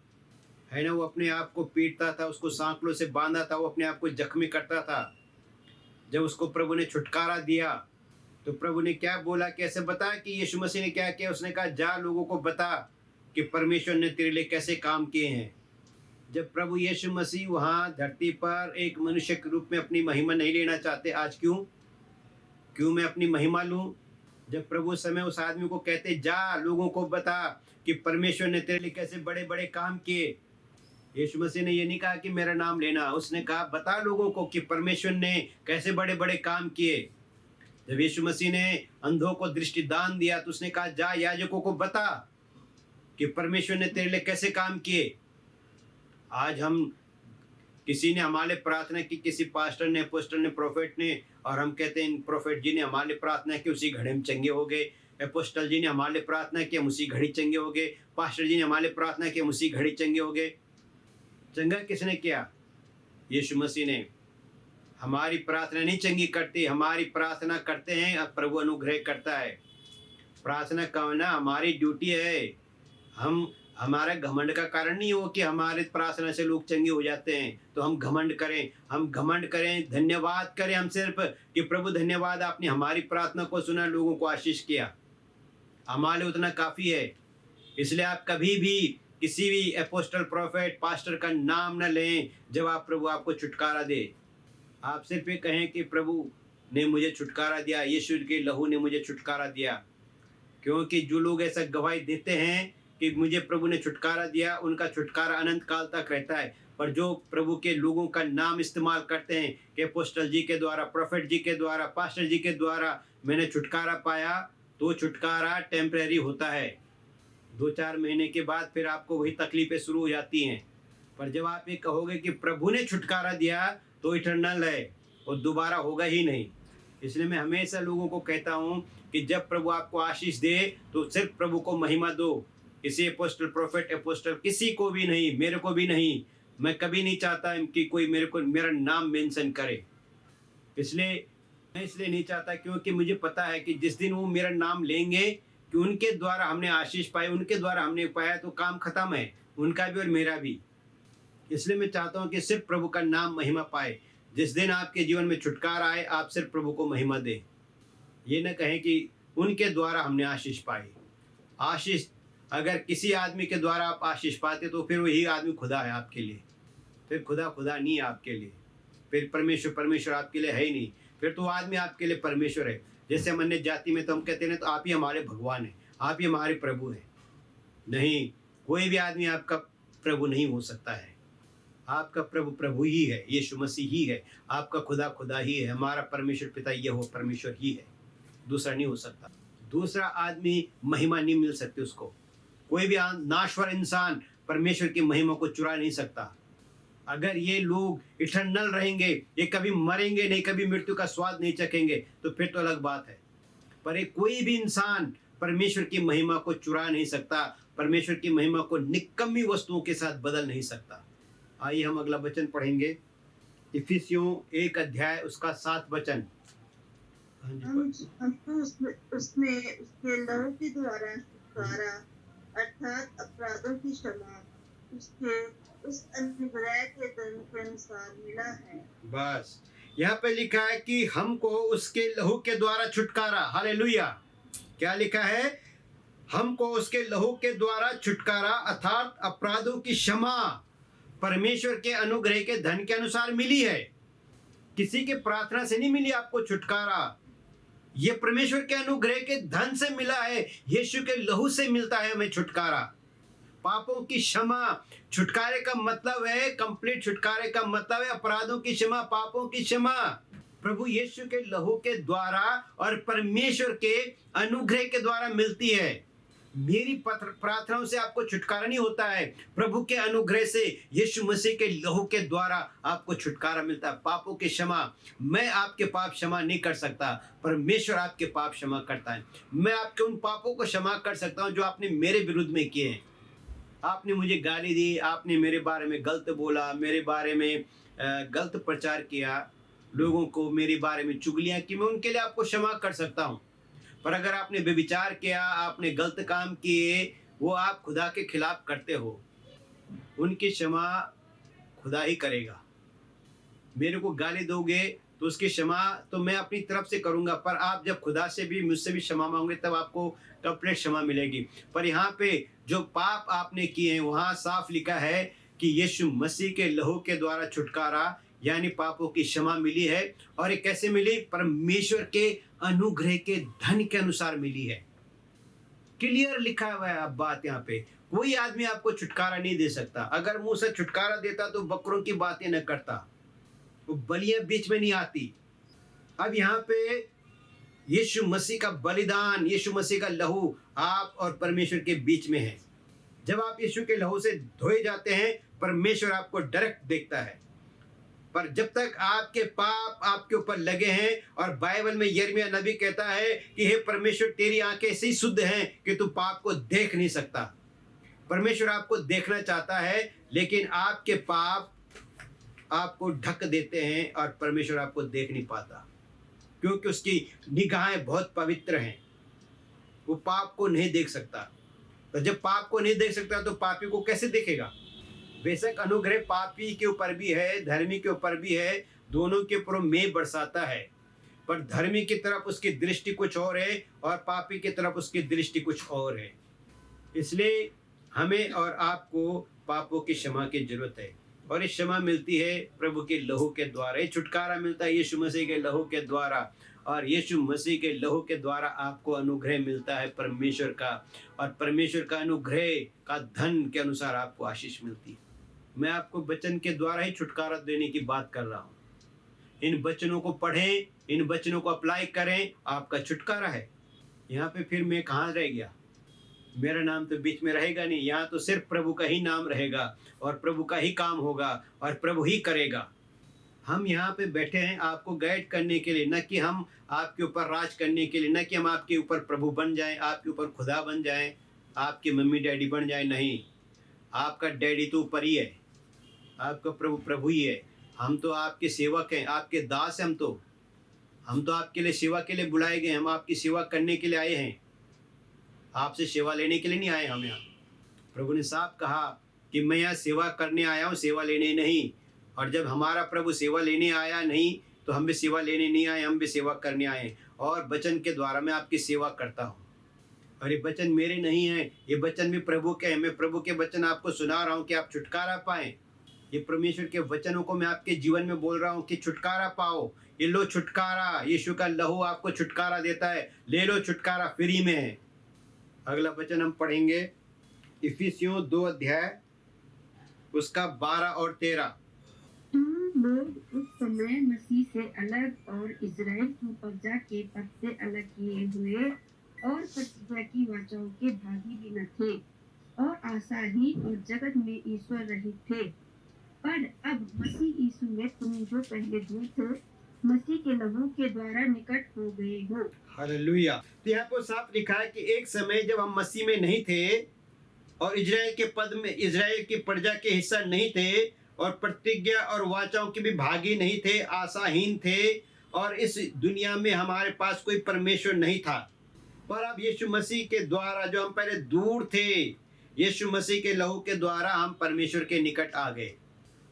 है ना, वो अपने आप को पीटता था, उसको सांकलों से बांधा था, वो अपने आप को जख्मी करता था। जब उसको प्रभु ने छुटकारा दिया तो प्रभु ने क्या बोला, कैसे बताया कि यीशु मसीह ने क्या किया। उसने कहा जा लोगों को बता कि परमेश्वर ने तेरे लिए कैसे काम किए हैं। जब प्रभु यीशु मसीह वहाँ धरती पर एक मनुष्य के रूप में अपनी महिमा नहीं लेना चाहते, आज क्यों मैं अपनी महिमा लूँ। जब प्रभु समय उस आदमी को कहते जा लोगों को बता कि परमेश्वर ने तेरे लिए कैसे बड़े बड़े काम किए, यीशु मसीह ने ये नहीं कहा कि मेरा नाम लेना, उसने कहा बता लोगों को कि परमेश्वर ने कैसे बड़े बड़े काम किए। जब यीशु मसीह ने अंधों को दृष्टि दान दिया तो उसने कहा जा याजकों को बता कि परमेश्वर ने तेरे लिए कैसे काम किए। आज हम किसी ने हमारे लिए प्रार्थना की, किसी पास्टर ने, अपोस्टल ने, प्रोफेट ने, और हम कहते हैं प्रोफेट जी ने हमारे लिए प्रार्थना की, उसी घड़ी में चंगे हो गए। अपोस्टल जी ने हमारे लिए प्रार्थना की, हम उसी घड़ी चंगे हो गए। पास्टर जी ने हमारे लिए प्रार्थना की, हम उसी घड़ी चंगे हो गए। चंगा किसने किया? यीशु मसीह ने। हमारी प्रार्थना नहीं चंगी करती, हमारी प्रार्थना करते हैं, अब प्रभु अनुग्रह करता है। प्रार्थना करना हमारी ड्यूटी है। हम हमारा घमंड का कारण नहीं हो कि हमारे प्रार्थना से लोग चंगे हो जाते हैं तो हम घमंड करें, धन्यवाद करें हम सिर्फ कि प्रभु धन्यवाद, आपने हमारी प्रार्थना को सुना, लोगों को आशीष किया, हमारे उतना काफ़ी है। इसलिए आप कभी भी किसी भी अपोस्टल, प्रोफेट, पास्टर का नाम न लें जब आप प्रभु आपको छुटकारा दे। आप सिर्फ ये कहें कि प्रभु ने मुझे छुटकारा दिया, यीशु के लहू ने मुझे छुटकारा दिया। क्योंकि जो लोग ऐसा गवाही देते हैं कि मुझे प्रभु ने छुटकारा दिया, उनका छुटकारा अनंत काल तक रहता है। पर जो प्रभु के लोगों का नाम इस्तेमाल करते हैं कि अपोस्टल जी के द्वारा, प्रोफेट जी के द्वारा, पास्टर जी के द्वारा मैंने छुटकारा पाया, तो छुटकारा टेम्परेरी होता है। 2-4 महीने के बाद फिर आपको वही तकलीफें शुरू हो जाती हैं। पर जब आप ये कहोगे कि प्रभु ने छुटकारा दिया तो इटर्नल है और दोबारा होगा ही नहीं। इसलिए मैं हमेशा लोगों को कहता हूँ कि जब प्रभु आपको आशीष दे तो सिर्फ प्रभु को महिमा दो। किसी अपोस्टल, प्रोफेट, अपोस्टल, किसी को भी नहीं, मेरे को भी नहीं। मैं कभी नहीं चाहता कि कोई मेरा नाम मेंशन करे। मैं इसलिए नहीं चाहता क्योंकि मुझे पता है कि जिस दिन वो मेरा नाम लेंगे कि उनके द्वारा हमने आशीष पाई, उनके द्वारा हमने पाया, तो काम खत्म है, उनका भी और मेरा भी। इसलिए मैं चाहता हूँ कि सिर्फ प्रभु का नाम महिमा पाए। जिस दिन आपके जीवन में छुटकारा आए, आप सिर्फ प्रभु को महिमा दें। ये न कहें कि उनके द्वारा हमने आशीष पाई। आशीष अगर किसी आदमी के द्वारा आप आशीष पाते तो फिर वही आदमी खुदा है आपके लिए। फिर खुदा नहीं है आपके लिए। फिर परमेश्वर आपके लिए है ही नहीं। फिर तो आदमी आपके लिए परमेश्वर है। जैसे हम अन्य जाति में तो हम कहते हैं तो आप ही हमारे भगवान हैं, आप ही हमारे प्रभु हैं। नहीं, कोई भी आदमी आपका प्रभु नहीं हो सकता है। आपका प्रभु ही है, यीशु मसीह ही है। आपका खुदा ही है। हमारा परमेश्वर पिता यहोवा परमेश्वर ही है, दूसरा नहीं हो सकता। दूसरा आदमी महिमा नहीं मिल सकती उसको। कोई भी नाश्वर इंसान परमेश्वर की महिमा को चुरा नहीं सकता। अगर ये लोग इटर्नल रहेंगे, ये कभी मरेंगे नहीं, कभी मृत्यु का स्वाद नहीं चखेंगे, तो फिर तो अलग बात है। पर एक कोई भी इंसान परमेश्वर की महिमा को चुरा नहीं सकता, परमेश्वर की महिमा को निकम्मी वस्तुओं के साथ बदल नहीं सकता। आइए हम अगला वचन पढ़ेंगे, इफिसियों 1 अध्याय उसका 7 वचन। हमको उसने उसके लहू के द्वारा छुटकारा अर्थात अपराधों की क्षमा उसके उस अनुग्रह के धन के अनुसार मिला है। बस यहाँ पे लिखा है कि हमको उसके लहू के द्वारा छुटकारा। हालेलुया। क्या लिखा है? हमको उसके लहू के द्वारा छुटकारा अर्थात अपराधों की क्षमा परमेश्वर के अनुग्रह के धन के अनुसार मिली है। किसी के प्रार्थना से नहीं मिली आपको छुटकारा, ये परमेश्वर के अनुग्रह के धन से मिला है। यीशु के लहू से मिलता है हमें छुटकारा। पापों की क्षमा, छुटकारे का मतलब है, कंप्लीट छुटकारे का मतलब है अपराधों की क्षमा, पापों की क्षमा प्रभु यीशु के लहू के द्वारा और परमेश्वर के अनुग्रह के द्वारा मिलती है। मेरी प्रार्थनाओं से आपको छुटकारा नहीं होता है, प्रभु के अनुग्रह से, यीशु मसीह के लहू के द्वारा आपको छुटकारा मिलता है। पापों की क्षमा, मैं आपके पाप क्षमा नहीं कर सकता, परमेश्वर आपके पाप क्षमा करता है। मैं आपके उन पापों को क्षमा कर सकता हूं जो आपने मेरे विरुद्ध में किए हैं। आपने मुझे गाली दी, आपने मेरे बारे में गलत बोला, मेरे बारे में गलत प्रचार किया, लोगों को मेरे बारे में चुगलियां की, मैं उनके लिए आपको क्षमा कर सकता हूं। पर अगर आपने व्यभिचार किया, आपने गलत काम किए, वो आप खुदा के खिलाफ करते हो, उनकी क्षमा खुदा ही करेगा। मेरे को गाली दोगे तो उसकी क्षमा तो मैं अपनी तरफ से करूंगा, पर आप जब खुदा से भी, मुझसे भी क्षमा मांगोगे तब आपको कंप्लीट क्षमा मिलेगी। पर यहाँ पे जो पाप आपने किए हैं वहाँ साफ लिखा है कि यीशु मसीह के लहू के द्वारा छुटकारा यानी पापों की क्षमा मिली है। और ये कैसे मिली? परमेश्वर के अनुग्रह के धन के अनुसार मिली है। क्लियर लिखा हुआ है अब बात यहाँ पे। कोई आदमी आपको छुटकारा नहीं दे सकता। अगर मूसा छुटकारा देता तो बकरों की बातें न करता, वो बलियां बीच में नहीं आती। अब यहाँ पे यीशु मसीह का बलिदान, यीशु मसीह का लहू आप और परमेश्वर के बीच में है। जब आप यीशु के लहू से धोए जाते हैं, परमेश्वर आपको डायरेक्ट देखता है। पर जब तक आपके पाप आपके ऊपर लगे हैं, और बाइबल में यिर्मयाह नबी कहता है कि हे परमेश्वर, तेरी आंखें ऐसी शुद्ध हैं कि तू पाप को देख नहीं सकता। परमेश्वर आपको देखना चाहता है, लेकिन आपके पाप आपको ढक देते हैं और परमेश्वर आपको देख नहीं पाता, क्योंकि उसकी निगाहें बहुत पवित्र हैं। वो पाप को नहीं देख सकता। तो जब पाप को नहीं देख सकता तो पापी को कैसे देखेगा? बेशक अनुग्रह पापी के ऊपर भी है, धर्मी के ऊपर भी है, दोनों के ऊपर मेघ बरसाता है, पर धर्मी की तरफ उसकी दृष्टि कुछ और है और पापी की तरफ उसकी दृष्टि कुछ और है। इसलिए हमें और आपको पापों की क्षमा की जरूरत है, और ये क्षमा मिलती है प्रभु के लहू के द्वारा। ये छुटकारा मिलता है यीशु मसीह के लहू के द्वारा, और यीशु मसीह के लहू के द्वारा आपको अनुग्रह मिलता है परमेश्वर का, और परमेश्वर का अनुग्रह का धन के अनुसार आपको आशीष मिलती है। मैं आपको वचन के द्वारा ही छुटकारा देने की बात कर रहा हूँ। इन वचनों को पढ़ें, इन वचनों को अप्लाई करें, आपका छुटकारा है। यहाँ पे फिर मैं कहाँ रह गया? मेरा नाम तो बीच में रहेगा नहीं। यहाँ तो सिर्फ प्रभु का ही नाम रहेगा, और प्रभु का ही काम होगा, और प्रभु ही करेगा। हम यहाँ पे बैठे हैं आपको गाइड करने के लिए, न कि हम आपके ऊपर राज करने के लिए, न कि हम आपके ऊपर प्रभु बन जाएं, आपके ऊपर खुदा बन जाएं, आपके मम्मी डैडी बन जाएं। नहीं, आपका डैडी तो ऊपर ही है, आपका प्रभु प्रभु ही है। हम तो आपके सेवक हैं, आपके दास हैं। हम तो आपके लिए सेवा के लिए बुलाए गए। हम आपकी सेवा करने के लिए आए हैं, आपसे सेवा लेने के लिए नहीं आए हम यहाँ। प्रभु ने साफ कहा कि मैं यहाँ सेवा करने आया हूँ, सेवा लेने नहीं। और जब हमारा प्रभु सेवा लेने आया नहीं, तो हम भी सेवा लेने नहीं आए, हम भी सेवा करने आए। और वचन के द्वारा मैं आपकी सेवा करता हूँ। और ये वचन मेरे नहीं हैं, ये वचन भी प्रभु के हैं। मैं प्रभु के वचन आपको सुना रहा हूँ कि आप छुटकारा पाएं। ये परमेश्वर के वचनों को मैं आपके जीवन में बोल रहा हूँ कि छुटकारा पाओ। ये लो छुटकारा, यीशु का लहू आपको छुटकारा देता है। ले लो छुटकारा, फ्री में है। अगला वचन हम पढ़ेंगे इफिसियों 2 अध्याय उसका 12 और 13। तुम लोग उस समय मसीह से अलग और इज़राइल की प्रजा के पद से अलग किए हुए और प्रतिज्ञा की वाचाओं के भागी भी न थे, और आशाहीन और जगत में ईश्वर रहित थे। पर अब मसीह यीशु में तुम जो पहले दूर थे, मसीह के लहू के द्वारा निकट हो गए हो। हालेलुया। तो यहाँ पर साफ लिखा है कि एक समय जब हम मसीह में नहीं थे और इजराइल के पद में, इजराइल की प्रजा के हिस्सा नहीं थे, और प्रतिज्ञा और वाचाओं के भी भागी नहीं थे, आशाहीन थे, और इस दुनिया में हमारे पास कोई परमेश्वर नहीं था। पर अब यीशु मसीह के द्वारा, जो हम पहले दूर थे, यीशु मसीह के लहू के द्वारा हम परमेश्वर के निकट आ गए।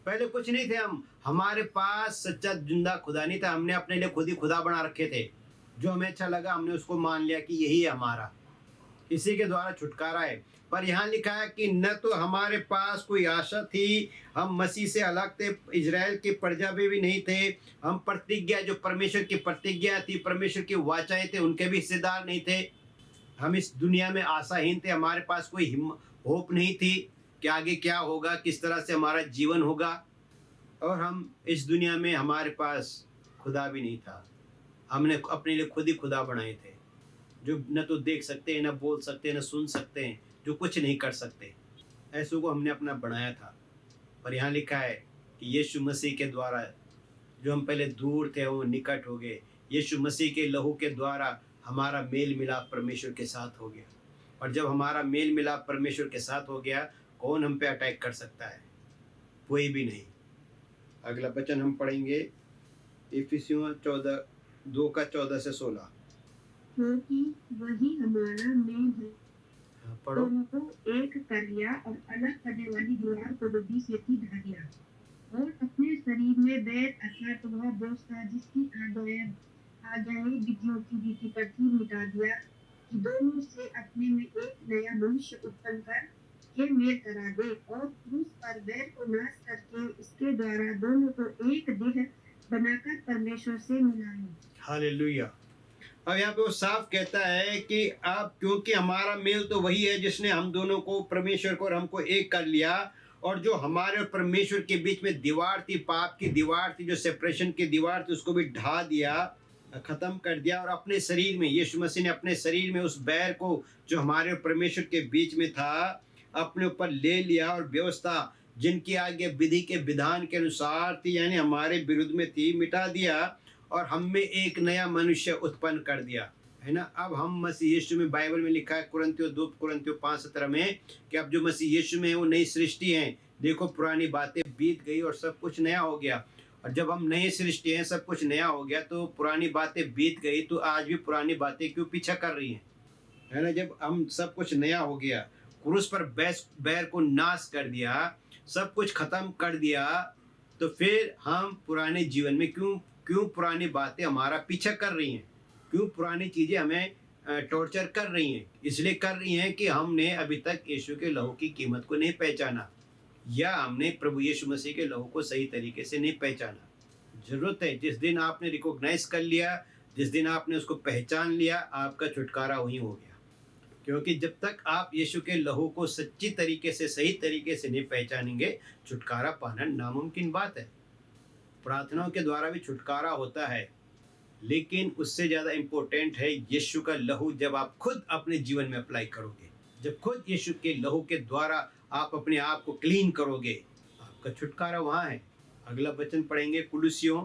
पहले कुछ नहीं थे हम, हमारे पास सच्चा जिंदा खुदा नहीं था। हमने अपने लिए खुद ही खुदा बना रखे थे। जो हमें अच्छा लगा हमने उसको मान लिया कि यही है हमारा। इसी के द्वारा छुटकारा है। पर यहाँ लिखा है कि न तो हमारे पास कोई आशा थी, हम मसीह से अलग थे, इजराइल की प्रजा में भी नहीं थे। हम प्रतिज्ञा, जो परमेश्वर की प्रतिज्ञा थी, परमेश्वर की वाचाएं थे, उनके भी हिस्सेदार नहीं थे। हम इस दुनिया में आशाहीन थे। हमारे पास कोई होप नहीं थी कि आगे क्या होगा, किस तरह से हमारा जीवन होगा। और हम इस दुनिया में, हमारे पास खुदा भी नहीं था। हमने अपने लिए खुद ही खुदा बनाए थे, जो न तो देख सकते हैं, न बोल सकते हैं, न सुन सकते हैं, जो कुछ नहीं कर सकते। ऐसों को हमने अपना बनाया था। पर यहाँ लिखा है कि यीशु मसीह के द्वारा जो हम पहले दूर थे वो निकट हो गए। यीशु मसीह के लहू के द्वारा हमारा मेल मिलाप परमेश्वर के साथ हो गया। और जब हमारा मेल मिलाप परमेश्वर के साथ हो गया, कौन हम पे अटैक कर सकता है? कोई भी नहीं। अगला वचन हम पढ़ेंगे इफिसियों 2 का 14 से 16। क्योंकि वही हमारा मेल है। पढ़ो। उनको एक कर लिया और अलग करने वाली दीवार को बीच से ढा दिया, और अपने शरीर में बैर अर्थात वह दोष था जिसकी आज्ञाएं विधियों की रीति पर थी, मिटा दिया, कि दोनों से अपने में एक नया मनुष्य उत्पन्न कर के मेल करा दे, और क्रूस पर बैर को नाश करके इसके द्वारा दोनों को एक देह बनाकर परमेश्वर से मिलाए। हालेलुया। अब यहाँ पे वो साफ कहता है कि अब क्योंकि हमारा मेल तो वही है जिसने हम दोनों को, परमेश्वर को और हमको एक कर लिया, और जो हमारे और परमेश्वर के बीच में दीवार थी, पाप की दीवार थी, जो सेपरेशन की दीवार थी, उसको भी ढा दिया, खत्म कर दिया। और अपने शरीर में, यीशु मसीह ने अपने शरीर में उस बैर को जो हमारे और परमेश्वर के बीच में था, अपने ऊपर ले लिया और व्यवस्था जिनकी आगे विधि के विधान के अनुसार थी यानी हमारे विरुद्ध में थी मिटा दिया और हम में एक नया मनुष्य उत्पन्न कर दिया, है ना। अब हम मसीह यीशु में, बाइबल में लिखा है कुरिन्थियों 2 कुरिन्थियों 5:17 में कि अब जो मसीह यीशु में है वो नई सृष्टि है। देखो पुरानी बातें बीत गई और सब कुछ नया हो गया। और जब हम नई सृष्टि हैं, सब कुछ नया हो गया, तो पुरानी बातें बीत गई तो आज भी पुरानी बातें क्यों पीछा कर रही हैं, है ना। जब हम सब कुछ नया हो गया, क्रूस पर बैर को नाश कर दिया, सब कुछ खत्म कर दिया, तो फिर हम पुराने जीवन में क्यों पुरानी बातें हमारा पीछा कर रही हैं, क्यों पुरानी चीज़ें हमें टॉर्चर कर रही हैं। इसलिए कर रही हैं कि हमने अभी तक यीशु के लहू की कीमत को नहीं पहचाना, या हमने प्रभु यीशु मसीह के लहू को सही तरीके से नहीं पहचाना। ज़रूरत है, जिस दिन आपने रिकॉग्नाइज कर लिया, जिस दिन आपने उसको पहचान लिया, आपका छुटकारा वहीं हो गया। क्योंकि जब तक आप यीशु के लहू को सच्ची तरीके से, सही तरीके से नहीं पहचानेंगे, छुटकारा पाना नामुमकिन बात है। प्रार्थनाओं के द्वारा भी छुटकारा होता है, लेकिन उससे ज़्यादा इम्पोर्टेंट है यीशु का लहू। जब आप खुद अपने जीवन में अप्लाई करोगे, जब खुद यीशु के लहू के द्वारा आप अपने आप को क्लीन करोगे, आपका छुटकारा वहाँ है। अगला वचन पढ़ेंगे, कुलुसियों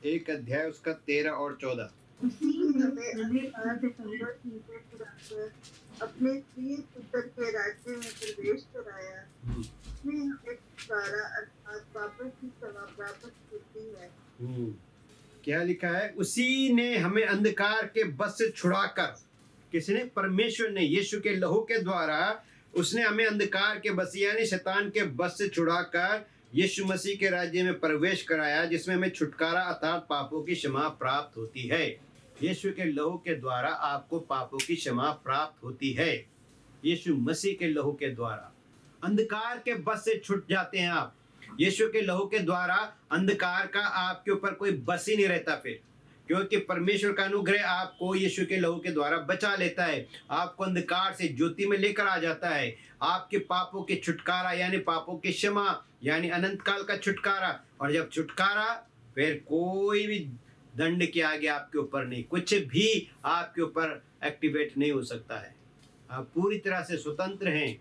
1 अध्याय उसका 13 और 14। उसी ने हमें अपने प्रिय पुत्र के राज्य में प्रवेश कराया। उसने हमें छुटकारा अर्थात पापों की क्षमा प्राप्त होती है। क्या लिखा है? उसी ने हमें अंधकार के बस से छुड़ाकर, किसने? परमेश्वर ने यीशु के लहू के द्वारा उसने हमें अंधकार के बस यानी शैतान के बस से छुड़ाकर यीशु मसीह के राज्य में प्रवेश कराया, जिसमें हमें छुटकारा अर्थात पापों की क्षमा प्राप्त होती है। यीशु के लहू के द्वारा आपको पापों की क्षमा प्राप्त होती है। यीशु मसीह के लहू के द्वारा अंधकार के बस से छूट जाते हैं आप। यीशु के लहू के द्वारा अंधकार का आपके ऊपर कोई बस ही नहीं रहता फिर, क्योंकि परमेश्वर का अनुग्रह आपको यीशु के लहू के द्वारा बचा लेता है, आपको अंधकार से ज्योति में लेकर आ जाता है। आपके पापों के छुटकारा यानी पापों की क्षमा यानी अनंत काल का छुटकारा। और जब छुटकारा, फिर कोई भी दंड के आगे आपके ऊपर नहीं, कुछ भी आपके ऊपर एक्टिवेट नहीं हो सकता है। आप पूरी तरह से स्वतंत्र हैं।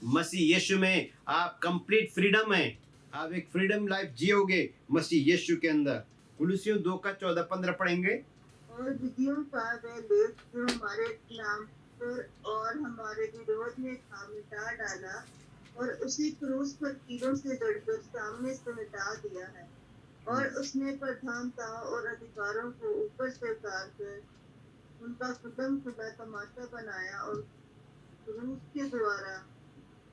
मसीह यीशु में आप कंप्लीट फ्रीडम हैं। आप एक फ्रीडम लाइफ जियोगे मसीह यीशु के अंदर। कुलुसियों 2 का 14-15 पढ़ेंगे। और विधियों का वह लेख जो हमारे नाम पर और हमारे विरोध में था मिटा डाला, और उसी क्रूस पर कीलों से जड़कर सामने से मिटा दिया है। और उसने प्रधानताओं और अधिकारों को ऊपर से उतार कर उनका खुदम खुदा तमाशा बनाया, और क्रूस के द्वारा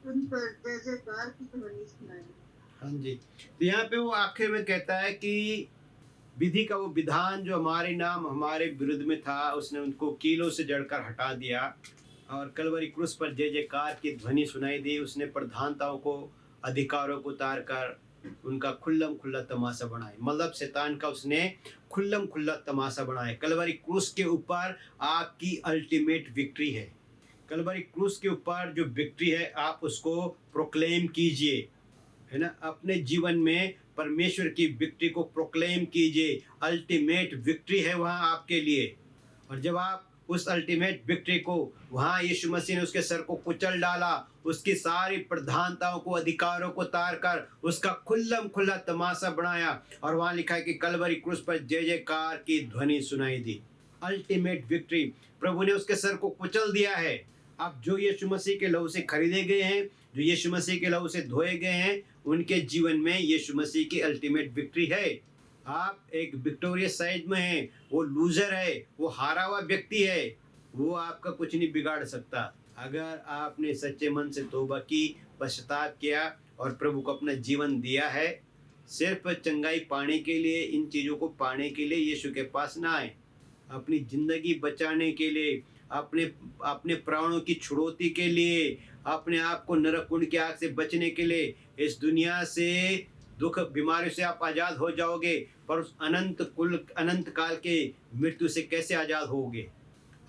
उन पर जय जयकार की ध्वनि सुनाई। हाँ जी, तो यहाँ पे वो आखिर में कहता है कि विधि का वो विधान जो हमारे नाम हमारे विरुद्ध में था, उसने उनको कीलों से जड़कर हटा दिया और कलवरी क्रूस पर जय जयकार की ध्वनि सुनाई दी। उसने प्रधानताओं को, अधिकारों को उतार कर उनका खुल्लम खुल्ला तमाशा बनाए, मतलब शैतान का उसने खुल्लम खुल्ला तमाशा बनाए। कलवरी क्रूस के ऊपर आपकी अल्टीमेट विक्ट्री है। कलवरी क्रूस के ऊपर जो विक्ट्री है, आप उसको प्रोक्लेम कीजिए, है ना। अपने जीवन में परमेश्वर की विक्ट्री को प्रोक्लेम कीजिए। अल्टीमेट विक्ट्री है वहाँ आपके लिए। और जब आप उस अल्टीमेट विक्ट्री को, वहाँ यीशु मसीह ने उसके सर को कुचल डाला, उसकी सारी प्रधानताओं को, अधिकारों को तार कर उसका खुल्लम खुल्ला तमाशा बनाया। और वहाँ लिखा है कि कलवरी क्रूस पर जय जयकार की ध्वनि सुनाई दी। अल्टीमेट विक्ट्री, प्रभु ने उसके सर को कुचल दिया है। अब जो यीशु मसीह के लहू से खरीदे गए हैं, जो यीशु मसीह के लहू से धोए गए हैं, उनके जीवन में यीशु मसीह की अल्टीमेट विक्ट्री है। आप एक विक्टोरियस साइड में हैं, वो लूजर है, वो हारा हुआ व्यक्ति है, वो आपका कुछ नहीं बिगाड़ सकता। अगर आपने सच्चे मन से तौबा की, पश्चाताप किया और प्रभु को अपना जीवन दिया है, सिर्फ चंगाई पाने के लिए, इन चीज़ों को पाने के लिए यीशु के पास ना आए। अपनी ज़िंदगी बचाने के लिए, अपने प्राणों की छुड़ौती के लिए, अपने आप को नरक कुंड की आग से बचने के लिए, इस दुनिया से दुख बीमारी से आप आज़ाद हो जाओगे, पर उस अनंत काल के मृत्यु से कैसे आज़ाद होगे?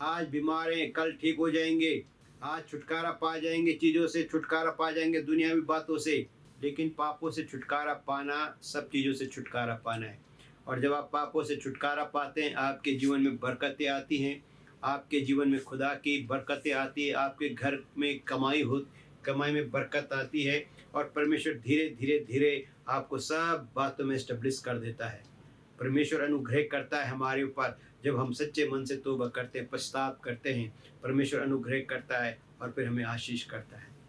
आज बीमार हैं, कल ठीक हो जाएंगे, आज छुटकारा पा जाएंगे, चीज़ों से छुटकारा पा जाएंगे, दुनियावी बातों से, लेकिन पापों से छुटकारा पाना, सब चीज़ों से छुटकारा पाना है। और जब आप पापों से छुटकारा पाते हैं, आपके जीवन में बरकतें आती हैं, आपके जीवन में खुदा की बरकतें आती है, आपके घर में कमाई में बरकत आती है और परमेश्वर धीरे धीरे धीरे आपको सब बातों में स्टेब्लिश कर देता है। परमेश्वर अनुग्रह करता है हमारे ऊपर जब हम सच्चे मन से तौबा करते हैं, पश्चाताप करते हैं। परमेश्वर अनुग्रह करता है और फिर हमें आशीष करता है।